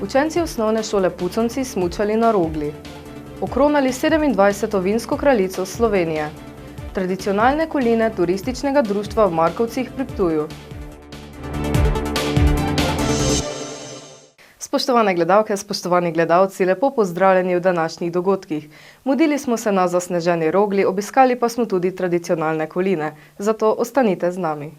učenci osnovne šole Puconci smučali na Rogli. Okronali 27. vinsko kraljico Slovenije. Tradicionalne koline turističnega društva v Markovcih pri Ptuju. Spoštovane gledalke, spoštovani gledalci, lepo pozdravljeni v današnjih dogodkih. Mudili smo se na zasneženi Rogli, obiskali pa smo tudi tradicionalne koline, zato ostanite z nami.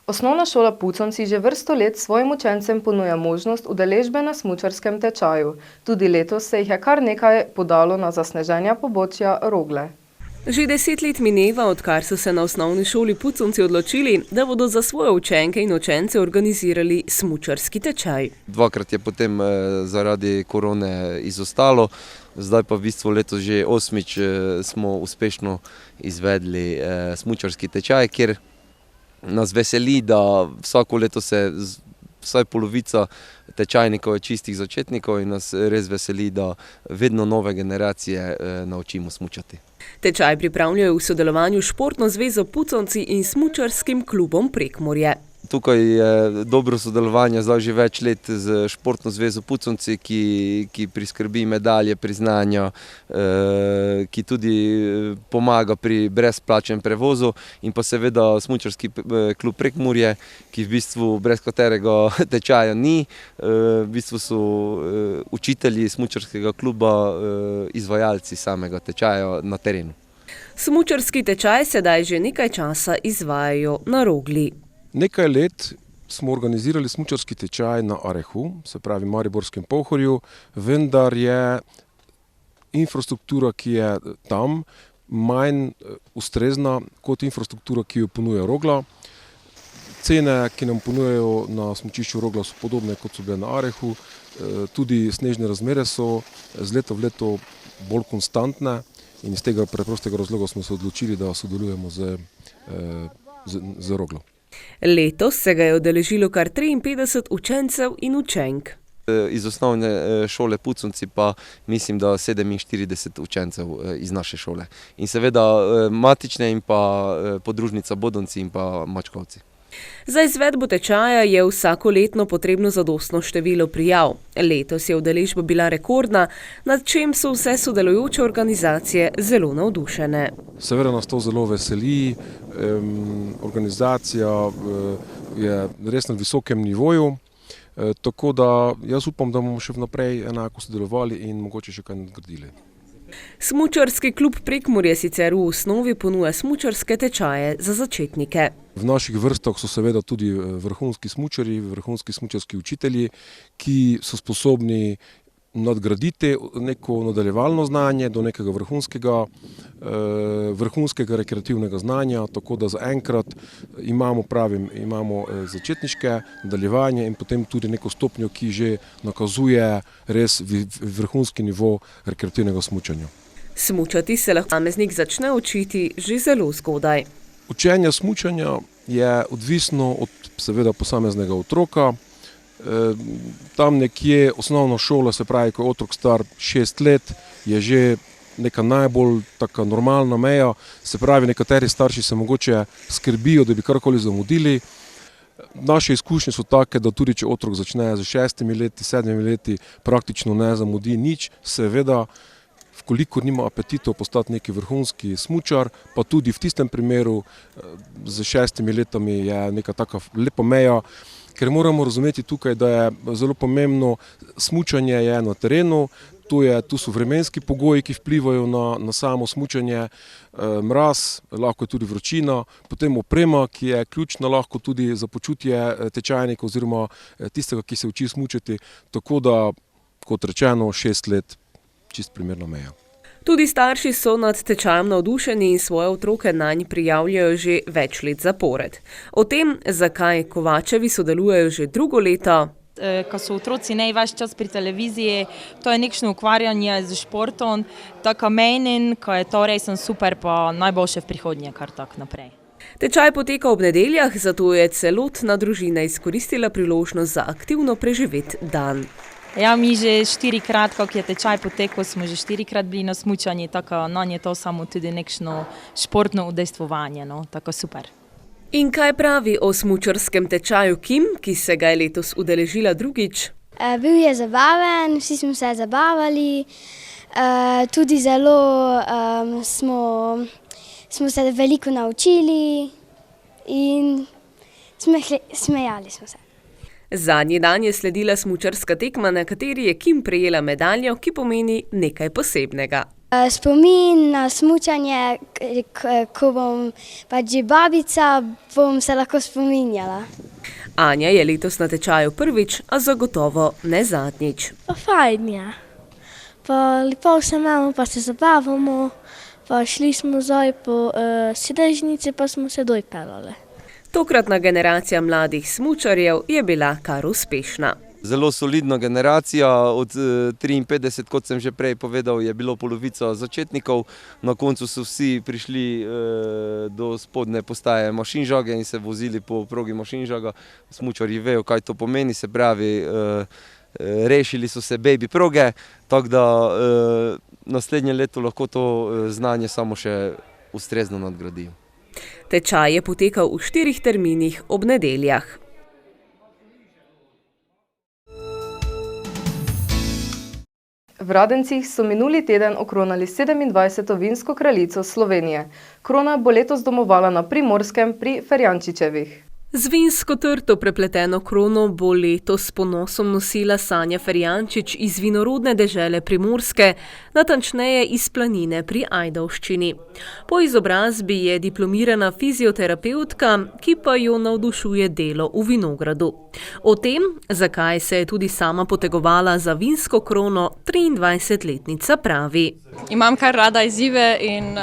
Osnovna šola Puconci že vrsto let svojim učencem ponuja možnost udeležbe na smučarskem tečaju. Tudi letos se jih je kar nekaj podalo na zasneženja pobočja Rogle. Že 10 let mineva, odkar so se na osnovni šoli Puconci odločili, da bodo za svoje učenke in učence organizirali smučarski tečaj. Dvakrat je potem zaradi korone izostalo, zdaj pa v bistvu letos že 8. smo uspešno izvedli smučarski tečaj, kjer nas veseli, da vsako leto se vsaj polovica tečajnikov je čistih začetnikov in nas res veseli, da vedno nove generacije naučimo smučati. Tečaj pripravljajo v sodelovanju s Športno zvezo Puconci in smučarskim klubom Prekmurje. Tukaj je dobro sodelovanje zdaj že več let z Športno zvezo Puconci, ki priskrbi medalje, priznanja, ki tudi pomaga pri brezplačnem prevozu, in pa seveda smučarski klub Prekmurje, ki v bistvu brez katerega tečaja ni. V bistvu so učitelji smučarskega kluba izvajalci samega tečaja na terenu. Smučarski tečaj sedaj že nekaj časa izvajajo na Rogli. Nekaj let smo organizirali smučarski tečaj na Arehu, se pravi Mariborskem Pohorju, vendar je infrastruktura, ki je tam, manj ustrezna kot infrastruktura, ki jo ponuja Rogla. Cene, ki nam ponujajo na smučišču Rogla, so podobne, kot so bile na Arehu. Tudi snežne razmere so z leta v leto bolj konstantne in iz tega preprostega razloga smo se odločili, da sodelujemo z Roglo. Letos se ga je udeležilo kar 53 učencev in učenk. Iz osnovne šole Puconci pa mislim, da 47 učencev iz naše šole. In seveda matične in pa podružnica Bodonci in pa Mačkovci. Za izvedbo tečaja je vsakoletno potrebno zadostno število prijav. Letos je udeležba bila rekordna, nad čem so vse sodelujoče organizacije zelo navdušene. Seveda nas to zelo veseli, organizacija je res na visokem nivoju, tako da jaz upam, da bomo še vnaprej enako sodelovali in mogoče še kaj nadgradili. Smučarski klub Prekmurje sicer v osnovi ponuja smučarske tečaje za začetnike. V naših vrstah so seveda tudi vrhunski smučarji, vrhunski smučarski učitelji, ki so sposobni nadgraditi neko nadaljevalno znanje do nekega vrhunskega rekreativnega znanja, tako da zaenkrat imamo začetniške nadaljevanje in potem tudi neko stopnjo, ki že nakazuje res vrhunski nivo rekreativnega smučanja. Smučati se lahko posameznik začne učiti že zelo zgodaj. Učenje smučanja je odvisno od seveda posameznega otroka. Tam nekje osnovna šola, se pravi, ko je otrok star 6 let, je že neka najbolj taka normalna meja, se pravi, nekateri starši se mogoče skrbijo, da bi karkoli zamudili. Naše izkušnje so take, da tudi če otrok začne z 6 leti, 7 leti, praktično ne zamudi nič, seveda, vkolikor nima apetitov postati neki vrhunski smučar, pa tudi v tistem primeru z 6 letami je neka taka lepa meja, ker moramo razumeti tukaj, da je zelo pomembno, smučanje je na terenu, tu so vremenski pogoji, ki vplivajo na samo smučanje, mraz, lahko je tudi vročina, potem oprema, ki je ključna lahko tudi za počutje tečajnika oziroma tistega, ki se uči smučati, tako da, kot rečeno, 6 let čist primerna meja. Tudi starši so nad tečajem navdušeni in svoje otroke nanj prijavljajo že več let zapored. O tem, zakaj Kovačevi sodelujejo že drugo leto. Ko so otroci največ čas pri televiziji, to je nekšno ukvarjanje z športom, tako menim, ko je to res super, pa najboljše v prihodnje, kar tako naprej. Tečaj poteka ob nedeljah, zato je celotna družina izkoristila priložnost za aktivno preživet dan. Ja, mi že 4-krat, kako je tečaj potekal, smo že 4-krat bili na smučanju, tako je to samo tudi nekšno športno udejstvovanje, no, tako super. In kaj pravi o smučarskem tečaju Kim, ki se ga je letos udeležila drugič? Bil je zabaven, vsi smo se zabavali, tudi zelo smo se veliko naučili in smejali smo se. Zadnji dan je sledila smučarska tekma, na kateri je Kim prejela medaljo, ki pomeni nekaj posebnega. Spomin na smučanje, ko bom pač že babica, bom se lahko spominjala. Anja je letos na tečaju prvič, a zagotovo ne zadnjič. Pa fajn je. Pa lepo se imamo, pa se zabavamo, pa šli smo zdaj po sedežnici, pa smo se doj pelali. Tokratna generacija mladih smučarjev je bila kar uspešna. Zelo solidna generacija, od 53, kot sem že prej povedal, je bilo polovica začetnikov. Na koncu so vsi prišli do spodnje postaje Mašinžage in se vozili po progi Mašinžaga. Smučarji vejo, kaj to pomeni, se pravi, rešili so se baby proge, tako da naslednje leto lahko to znanje samo še ustrezno nadgradijo. Tečaj je potekal v 4 terminih ob nedeljah. V Radencih so minuli teden okronali 27. vinsko kraljico Slovenije. Krona bo letos domovala na Primorskem pri Ferjančičevih. Z vinsko trto prepleteno krono bo letos s ponosom nosila Sanja Ferjančič iz vinorodne dežele Primorske, natančneje iz planine pri Ajdovščini. Po izobrazbi je diplomirana fizioterapevtka, ki pa jo navdušuje delo v vinogradu. O tem, zakaj se je tudi sama potegovala za vinsko krono, 23-letnica pravi. Imam kar rada izzive in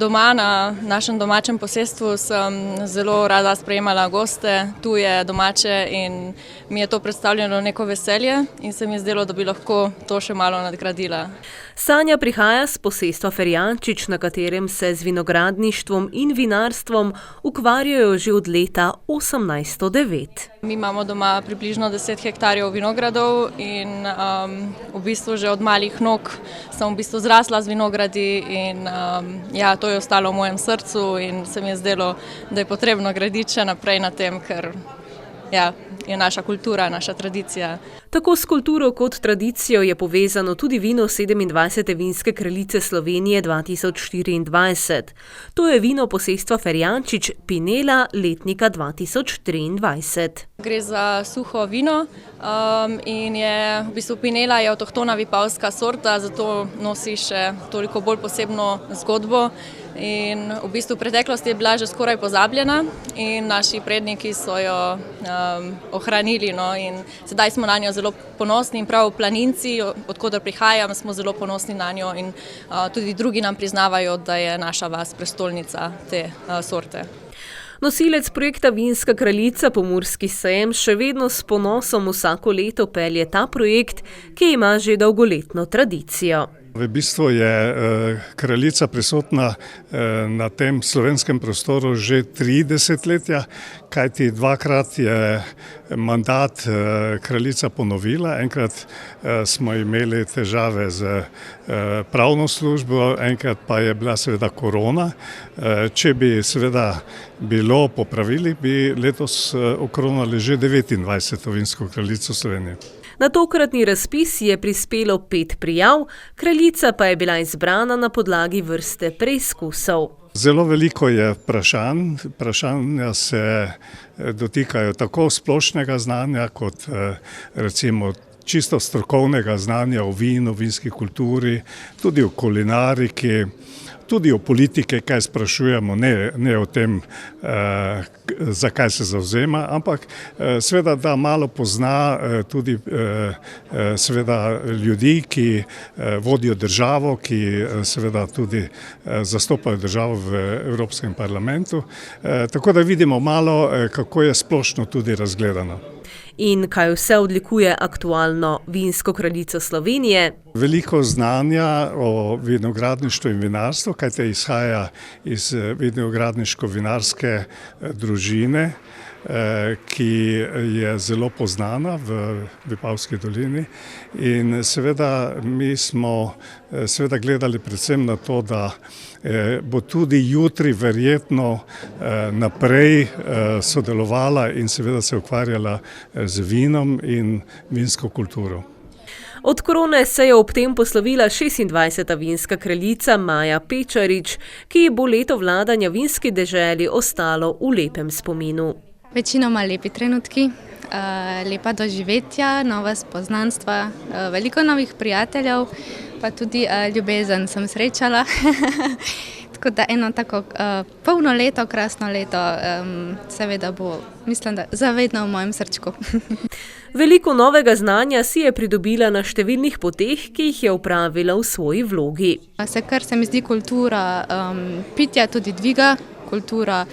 doma na našem domačem posestvu sem zelo rada sprejemala goste, tuje, domače in mi je to predstavljalo neko veselje in se mi je zdelo, da bi lahko to še malo nadgradila. Sanja prihaja z posestva Ferjančič, na katerem se z vinogradništvom in vinarstvom ukvarjajo že od leta 1809. Mi imamo doma približno 10 hektarjev vinogradov in v bistvu že od malih nog sem v bistvu zrasla z vinogradi in to je ostalo v mojem srcu in se mi je zdelo, da je potrebno graditi še naprej na tem, ker je naša kultura, naša tradicija. Tako s kulturo kot tradicijo je povezano tudi vino 27. vinske kraljice Slovenije 2024. To je vino posestva Ferjančič Pinela letnika 2023. Gre za suho vino in je v bistvu Pinela je avtohtona vipavska sorta, zato nosi še toliko bolj posebno zgodbo. In v bistvu v preteklosti je bila že skoraj pozabljena in naši predniki so jo ohranili. In sedaj smo na njo zelo ponosni in prav planinci, odkoder prihajam, smo zelo ponosni na njo in tudi drugi nam priznavajo, da je naša vas prestolnica te sorte. Nosilec projekta Vinska kraljica Pomurski sejem še vedno s ponosom vsako leto pelje ta projekt, ki ima že dolgoletno tradicijo. V bistvu je kraljica prisotna na tem slovenskem prostoru že 3 desetletja, kajti dvakrat je mandat kraljica ponovila. Enkrat smo imeli težave z pravno službo, enkrat pa je bila seveda korona. Če bi seveda bilo popravili, bi letos okronali že 29. vinsko kraljico Slovenije. Na tokratni razpis je prispelo 5 prijav, kraljica pa je bila izbrana na podlagi vrste preizkusov. Zelo veliko je vprašanj. Vprašanja se dotikajo tako splošnega znanja kot recimo čisto strokovnega znanja o vinu, vinski kulturi, tudi o kulinariki, tudi o politike, kaj sprašujemo, ne o tem, zakaj se zavzema, ampak seveda, da malo pozna tudi seveda ljudi, ki vodijo državo, ki seveda tudi zastopajo državo v Evropskem parlamentu, tako da vidimo malo, kako je splošno tudi razgledano. In kaj vse odlikuje aktualno vinsko kraljico Slovenije, Veliko znanja o vinogradništvu in vinarstvu, kajte izhaja iz vinogradniško-vinarske družine, ki je zelo poznana v Vipavski dolini. In seveda mi smo gledali predvsem na to, da bo tudi jutri verjetno naprej sodelovala in seveda se ukvarjala z vinom in vinsko kulturo. Od krone se je ob tem poslovila 26. vinska kraljica Maja Pečarič, ki bo leto vladanja vinski deželi ostalo v lepem spominu. Večinoma lepi trenutki, lepa doživetja, nova spoznanstva, veliko novih prijateljev, pa tudi ljubezen sem srečala. Tako da eno tako polno leto, krasno leto, seveda bo, mislim, da zavedno v mojem srčku. Veliko novega znanja si je pridobila na številnih poteh, ki jih je opravila v svoji vlogi. Kar se mi zdi kultura pitja tudi dviga, kultura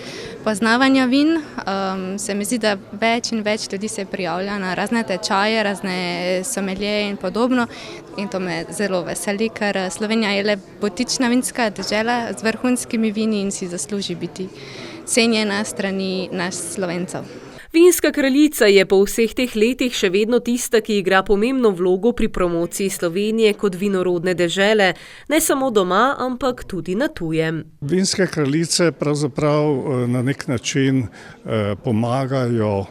poznavanja vin. Se mi zdi, da več in več ljudi se prijavlja na razne tečaje, razne somelije in podobno. In to me zelo veseli, ker Slovenija je le botična vinska dežela z vrhunskimi vini in si zasluži biti cenjena strani nas Slovencev. Vinska kraljica je po vseh teh letih še vedno tista, ki igra pomembno vlogo pri promociji Slovenije kot vinorodne dežele, ne samo doma, ampak tudi na tujem. Vinske kraljice pravzaprav na nek način pomagajo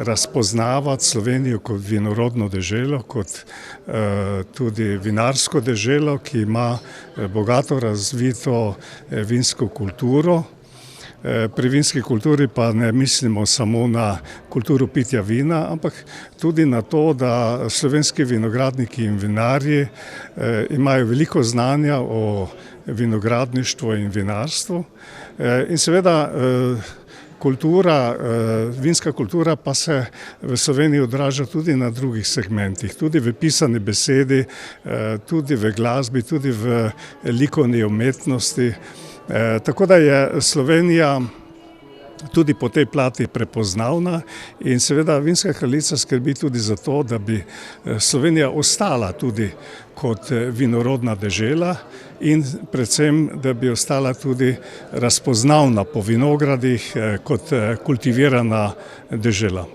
razpoznavati Slovenijo kot vinorodno deželo, kot tudi vinarsko deželo, ki ima bogato razvito vinsko kulturo. Pri vinski kulturi pa ne mislimo samo na kulturo pitja vina, ampak tudi na to, da slovenski vinogradniki in vinarji imajo veliko znanja o vinogradništvu in vinarstvu. In seveda vinska kultura pa se v Sloveniji odraža tudi na drugih segmentih, tudi v pisani besedi, tudi v glasbi, tudi v likovni umetnosti. Tako da je Slovenija tudi po tej plati prepoznavna in seveda vinska kraljica skrbi tudi za to, da bi Slovenija ostala tudi kot vinorodna dežela in predvsem, da bi ostala tudi razpoznavna po vinogradih kot kultivirana dežela.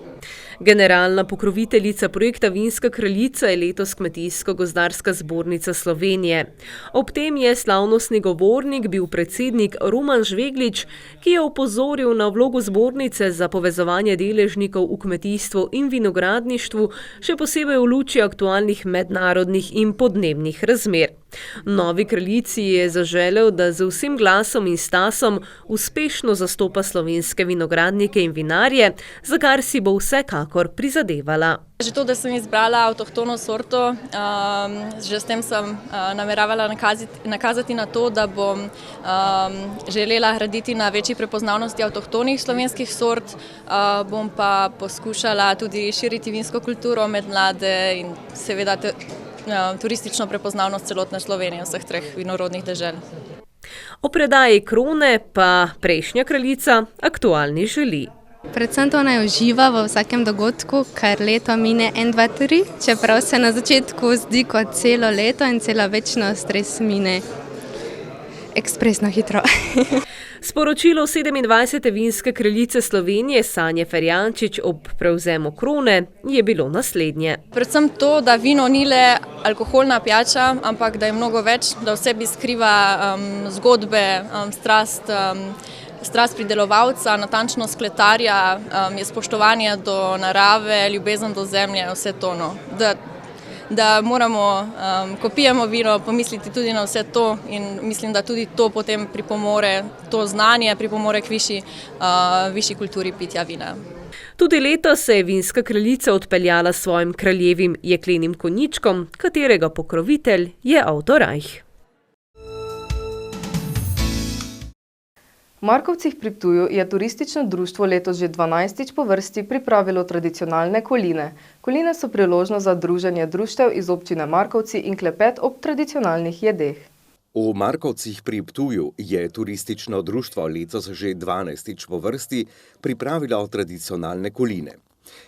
Generalna pokroviteljica projekta Vinska kraljica je letos Kmetijsko-gozdarska zbornica Slovenije. Ob tem je slavnostni govornik bil predsednik Roman Žveglič, ki je opozoril na vlogo zbornice za povezovanje deležnikov v kmetijstvu in vinogradništvu, še posebej v luči aktualnih mednarodnih in podnebnih razmer. Novi kraljici je zaželel, da z vsem glasom in stasom uspešno zastopa slovenske vinogradnike in vinarje, za kar si bo vsekakor prizadevala. Že to, da sem izbrala avtohtono sorto, že s tem sem nameravala nakazati na to, da bom želela graditi na večji prepoznavnosti avtohtonih slovenskih sort, bom pa poskušala tudi širiti vinsko kulturo med mlade in seveda turistično prepoznavnost celotne Slovenije, vseh treh vinorodnih dežel. O predaji krone pa prejšnja kraljica aktualni želi. Predvsem to naj uživa v vsakem dogodku, ker leto mine 1, 2, 3, čeprav se na začetku zdi kot celo leto in cela večnost res mine ekspresno hitro. Sporočilo 27. vinske kraljice Slovenije Sanje Ferjančič ob prevzemu krone je bilo naslednje. Predvsem to, da vino ni le alkoholna pijača, ampak da je mnogo več, da v sebi skriva zgodbe, strast pridelovalca, natančnost kletarja, je spoštovanje do narave, ljubezen do zemlje, vse to. Da moramo, ko pijemo vino, pomisliti tudi na vse to in mislim, da tudi to potem pripomore, to znanje pripomore k višji kulturi pitja vina. Tudi letos se je vinska kraljica odpeljala s svojim kraljevim jeklenim konjičkom, katerega pokrovitelj je Avto Rajh. V Markovcih pri Ptuju je turistično društvo letos že 12. po vrsti pripravilo tradicionalne koline. Koline so priložnost za druženje društev iz občine Markovci in klepet ob tradicionalnih jedeh. V Markovcih pri Ptuju je turistično društvo letos že 12. po vrsti pripravilo tradicionalne koline.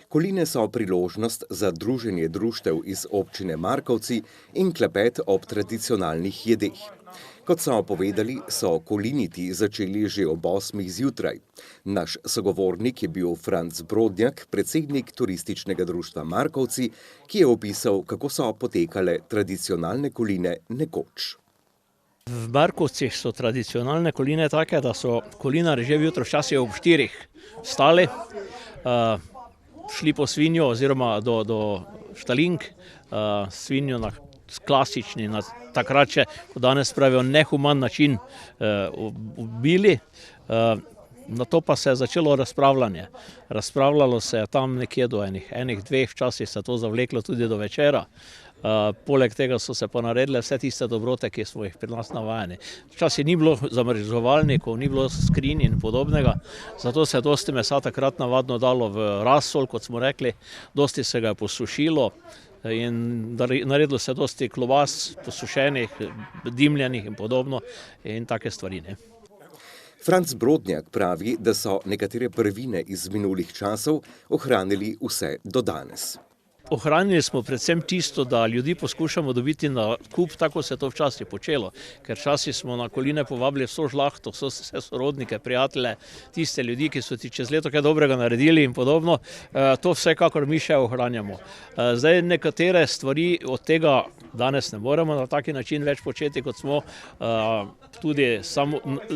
Koline so priložnost za druženje društev iz občine Markovci in klepet ob tradicionalnih jedeh. Kot so povedali, so koliniti začeli že ob 8. zjutraj. Naš sogovornik je bil Franc Brodnjak, predsednik turističnega društva Markovci, ki je opisal, kako so potekale tradicionalne koline nekoč. V Markovcih so tradicionalne koline take, da so kolinari že jutro včasih ob 4 vstali, šli po svinjo oziroma do štalink, svinjo na klasični, na takrat še, ko danes pravijo, nehuman način ubili. Na to pa se je začelo razpravljanje. Razpravljalo se je tam nekje do enih 2, včasih se to zavleklo tudi do večera. Poleg tega so se pa naredile vse tiste dobrote, ki smo jih pri nas navajeni. Včasih ni bilo zamrzovalnikov, ni bilo skrinj in podobnega, zato se je dosti mesa takrat navadno dalo v rasol, kot smo rekli, dosti se ga je posušilo in naredilo se dosti klobas, posušenih, dimljenih in podobno in take stvari, ne. Franc Brodnjak pravi, da so nekatere prvine iz minulih časov ohranili vse do danes. Ohranili smo predvsem tisto, da ljudi poskušamo dobiti na kup, tako se je to včasih počelo, ker včasih smo na koline povabili vso žlahto, vse sorodnike, prijatelje, tiste ljudi, ki so ti čez leto kaj dobrega naredili in podobno, to vsekakor mi še ohranjamo. Zdaj nekatere stvari od tega danes ne moremo na taki način več početi, kot smo, tudi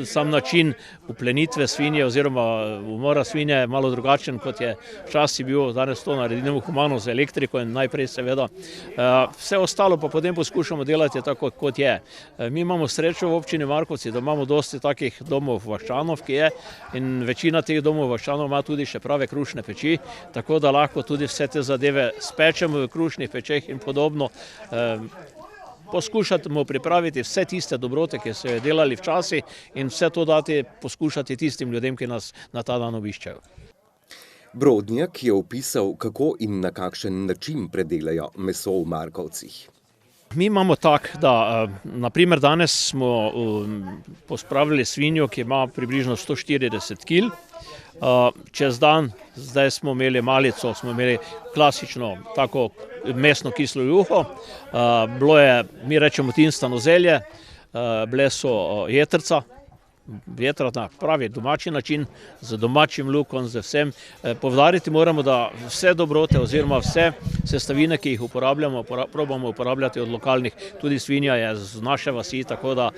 sam način uplenitve svinje oziroma umora svinje je malo drugačen, kot je včasih bil, danes to naredimo humano z elektriko in najprej seveda. Vse ostalo pa potem poskušamo delati tako, kot je. Mi imamo srečo v občini Markovci, da imamo dosti takih domov vaščanov, ki je, in večina teh domov vaščanov ima tudi še prave krušne peči, tako da lahko tudi vse te zadeve spečemo v krušnih pečeh in podobno. Poskušamo pripraviti vse tiste dobrote, ki so jo delali včasih in vse to dati poskušati tistim ljudem, ki nas na ta dan obiščajo. Brodnjak je opisal, kako in na kakšen način predelajo meso v Markovcih. Mi imamo tak, da naprimer danes smo pospravili svinjo, ki ima približno 140 kg. Čez dan, zdaj smo imeli malico, smo imeli klasično tako mesno kislo juho, bilo je, mi rečemo, tinstano zelje, bile so jetrca, jetra na pravi domači način, z domačim lukom, z vsem. Poudariti moramo, da vse dobrote oziroma vse sestavine, ki jih uporabljamo, probamo uporabljati od lokalnih, tudi svinja je z naše vasi, tako da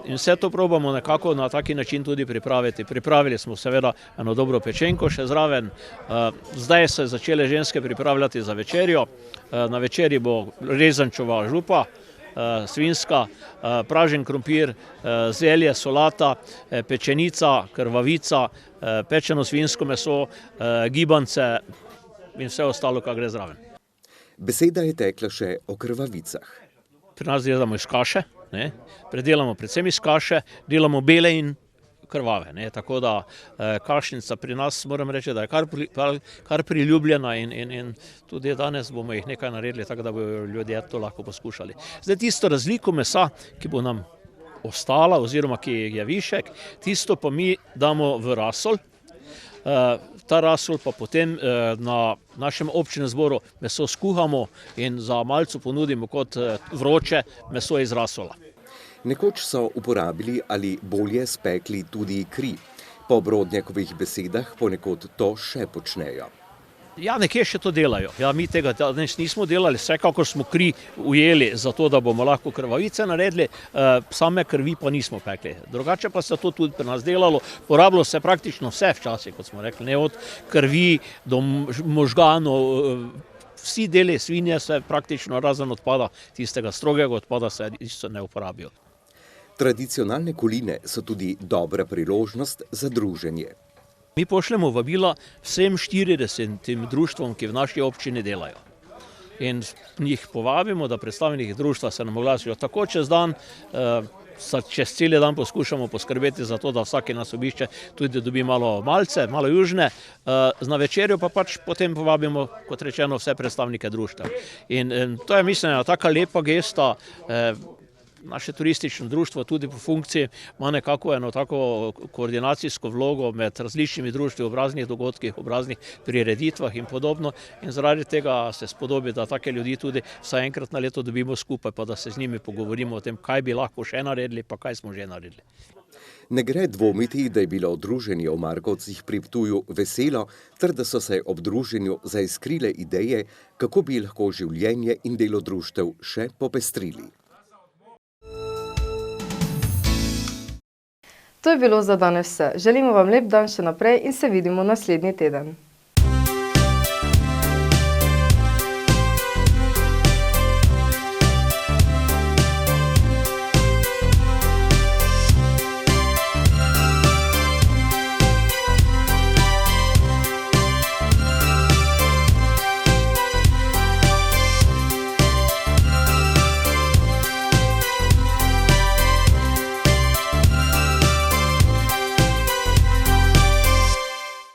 in vse to probamo nekako na taki način tudi pripraviti. Pripravili smo seveda eno dobro pečenko še zraven, zdaj so začele ženske pripravljati za večerjo, na večerji bo rezančeva župa, svinska, pražen krompir, zelje, solata, pečenica, krvavica, pečeno svinsko meso, gibance in vse ostalo, kar gre zraven. Beseda je tekla še o krvavicah. Pri nas delamo iz kaše, predelamo predvsem iz kaše, delamo bele in krvave, tako da kašnica pri nas, moram reči, da je kar priljubljena in tudi danes bomo jih nekaj naredili, tako da bodo ljudje to lahko poskušali. Zdaj tisto razliko mesa, ki bo nam ostala oziroma ki je višek, tisto pa mi damo v rasol, ta rasol pa potem na našem občinem zboru meso skuhamo in za malcu ponudimo kot vroče meso iz rasola. Nekoč so uporabili ali bolje spekli tudi kri. Po Brodnjakovih besedah ponekod to še počnejo. Ja, nekje še to delajo. Ja, mi tega danes nismo delali, vsekakor smo kri ujeli za to, da bomo lahko krvavice naredili, same krvi pa nismo pekli. Drugače pa se to tudi pri nas delalo, porabilo se praktično vse včasih, kot smo rekli, od krvi do možganov, vsi deli svinje se praktično razen odpada, tistega strogega odpada se isto ne uporabijo. Tradicionalne koline so tudi dobra priložnost za druženje. Mi pošljemo vabila vsem 40 društvom, ki v naši občini delajo. In jih povabimo, da predstavniki društva se nam oglasijo tako čez dan, čez cel dan poskušamo poskrbeti za to, da vsaki nas obišče tudi dobi malo malce, malo južne, na večerjo pa pač potem povabimo, kot rečeno, vse predstavnike društva. In to je, mislim, taka lepa gesta, naše turistično društvo tudi po funkciji ima nekako eno tako koordinacijsko vlogo med različnimi društvi ob raznih dogodkih, ob raznih prireditvah in podobno. In zaradi tega se spodobi, da take ljudi tudi vsaj enkrat na leto dobimo skupaj, pa da se z njimi pogovorimo o tem, kaj bi lahko še naredili, pa kaj smo že naredili. Ne gre dvomiti, da je bilo druženje v Markovcih pri Ptuju veselo, ter da so se ob druženju zaiskrile ideje, kako bi lahko življenje in delo društev še popestrili. To je bilo za danes vse. Želimo vam lep dan še naprej in se vidimo naslednji teden.